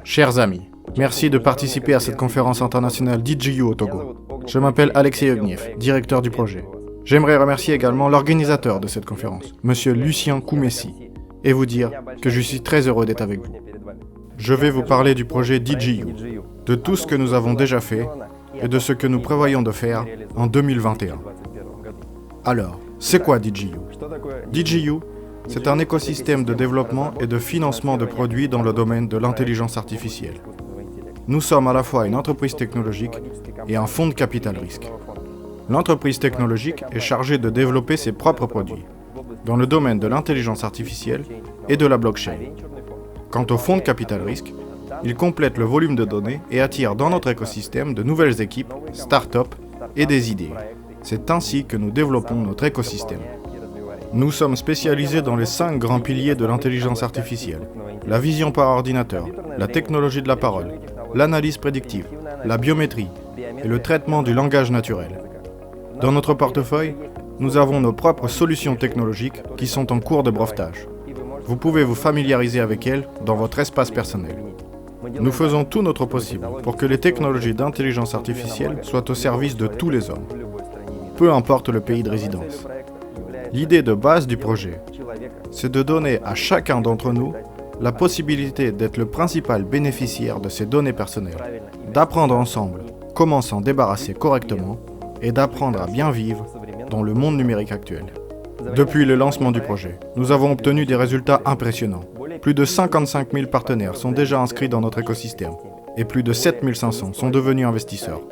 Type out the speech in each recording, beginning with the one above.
Chers amis, merci de participer à cette conférence internationale DJU au Togo. Je m'appelle Alexei Ogniev, directeur du projet. J'aimerais remercier également l'organisateur de cette conférence, Monsieur Lucien Koumessi, et vous dire que je suis très heureux d'être avec vous. Je vais vous parler du projet DJU, de tout ce que nous avons déjà fait et de ce que nous prévoyons de faire en 2021. Alors, c'est quoi DJU? DJU, c'est un écosystème de développement et de financement de produits dans le domaine de l'intelligence artificielle. Nous sommes à la fois une entreprise technologique et un fonds de capital risque. L'entreprise technologique est chargée de développer ses propres produits dans le domaine de l'intelligence artificielle et de la blockchain. Quant au fonds de capital risque, il complète le volume de données et attire dans notre écosystème de nouvelles équipes, start-up et des idées. C'est ainsi que nous développons notre écosystème. Nous sommes spécialisés dans les 5 grands piliers de l'intelligence artificielle: la vision par ordinateur, la technologie de la parole, l'analyse prédictive, la biométrie et le traitement du langage naturel. Dans notre portefeuille, nous avons nos propres solutions technologiques qui sont en cours de brevetage. Vous pouvez vous familiariser avec elles dans votre espace personnel. Nous faisons tout notre possible pour que les technologies d'intelligence artificielle soient au service de tous les hommes, peu importe le pays de résidence. L'idée de base du projet, c'est de donner à chacun d'entre nous la possibilité d'être le principal bénéficiaire de ces données personnelles, d'apprendre ensemble comment s'en débarrasser correctement et d'apprendre à bien vivre dans le monde numérique actuel. Depuis le lancement du projet, nous avons obtenu des résultats impressionnants. Plus de 55 000 partenaires sont déjà inscrits dans notre écosystème et plus de 7 500 sont devenus investisseurs.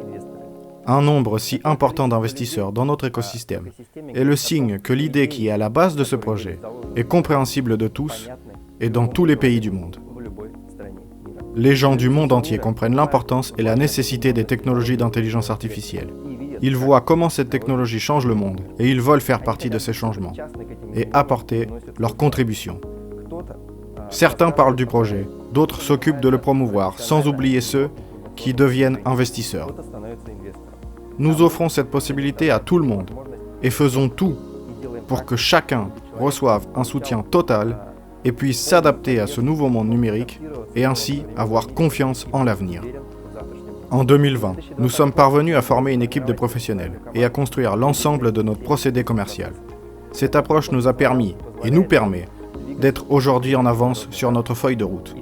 Un nombre si important d'investisseurs dans notre écosystème est le signe que l'idée qui est à la base de ce projet est compréhensible de tous et dans tous les pays du monde. Les gens du monde entier comprennent l'importance et la nécessité des technologies d'intelligence artificielle. Ils voient comment cette technologie change le monde et ils veulent faire partie de ces changements et apporter leur contribution. Certains parlent du projet, d'autres s'occupent de le promouvoir, sans oublier ceux qui deviennent investisseurs. Nous offrons cette possibilité à tout le monde et faisons tout pour que chacun reçoive un soutien total et puisse s'adapter à ce nouveau monde numérique et ainsi avoir confiance en l'avenir. En 2020, nous sommes parvenus à former une équipe de professionnels et à construire l'ensemble de notre procédé commercial. Cette approche nous a permis et nous permet d'être aujourd'hui en avance sur notre feuille de route.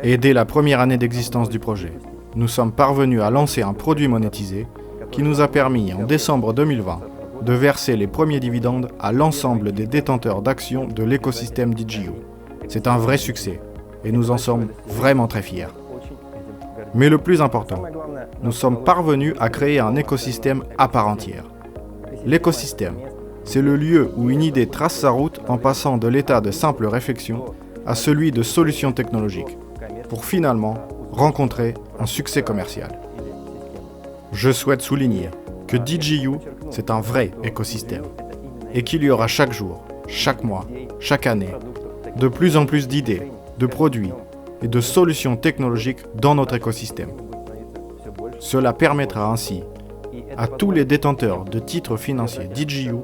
Et dès la première année d'existence du projet, nous sommes parvenus à lancer un produit monétisé qui nous a permis, en décembre 2020, de verser les premiers dividendes à l'ensemble des détenteurs d'actions de l'écosystème DJU. C'est un vrai succès et nous en sommes vraiment très fiers. Mais le plus important, nous sommes parvenus à créer un écosystème à part entière. L'écosystème, c'est le lieu où une idée trace sa route en passant de l'état de simple réflexion à celui de solution technologique, pour finalement rencontrer un succès commercial. Je souhaite souligner que DJU, c'est un vrai écosystème et qu'il y aura chaque jour, chaque mois, chaque année, de plus en plus d'idées, de produits et de solutions technologiques dans notre écosystème. Cela permettra ainsi à tous les détenteurs de titres financiers DJU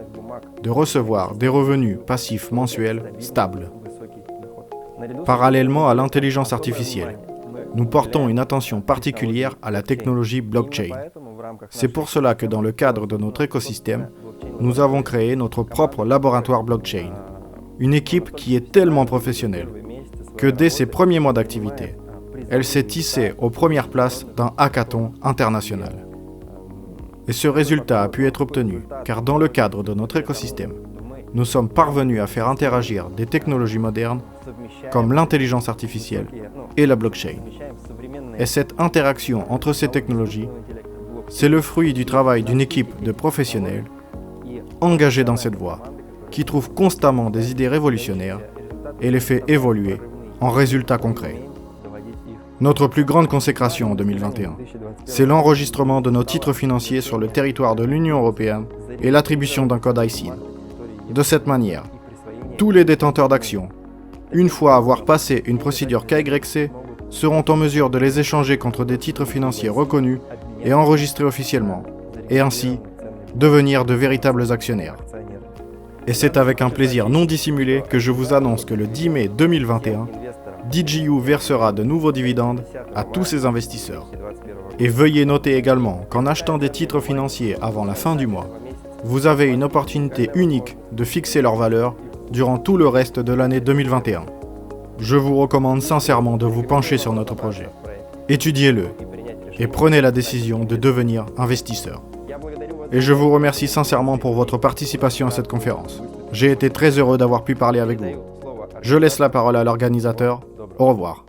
de recevoir des revenus passifs mensuels stables. Parallèlement à l'intelligence artificielle, nous portons une attention particulière à la technologie blockchain. C'est pour cela que dans le cadre de notre écosystème, nous avons créé notre propre laboratoire blockchain. Une équipe qui est tellement professionnelle que dès ses premiers mois d'activité, elle s'est hissée aux premières places d'un hackathon international. Et ce résultat a pu être obtenu car dans le cadre de notre écosystème, nous sommes parvenus à faire interagir des technologies modernes comme l'intelligence artificielle et la blockchain. Et cette interaction entre ces technologies, c'est le fruit du travail d'une équipe de professionnels engagés dans cette voie, qui trouvent constamment des idées révolutionnaires et les fait évoluer en résultats concrets. Notre plus grande consécration en 2021, c'est l'enregistrement de nos titres financiers sur le territoire de l'Union européenne et l'attribution d'un code ISIN. De cette manière, tous les détenteurs d'actions, une fois avoir passé une procédure KYC, seront en mesure de les échanger contre des titres financiers reconnus et enregistrés officiellement, et ainsi devenir de véritables actionnaires. Et c'est avec un plaisir non dissimulé que je vous annonce que le 10 mai 2021, DJU versera de nouveaux dividendes à tous ses investisseurs. Et veuillez noter également qu'en achetant des titres financiers avant la fin du mois, vous avez une opportunité unique de fixer leur valeur durant tout le reste de l'année 2021. Je vous recommande sincèrement de vous pencher sur notre projet. Étudiez-le et prenez la décision de devenir investisseur. Et je vous remercie sincèrement pour votre participation à cette conférence. J'ai été très heureux d'avoir pu parler avec vous. Je laisse la parole à l'organisateur. Au revoir.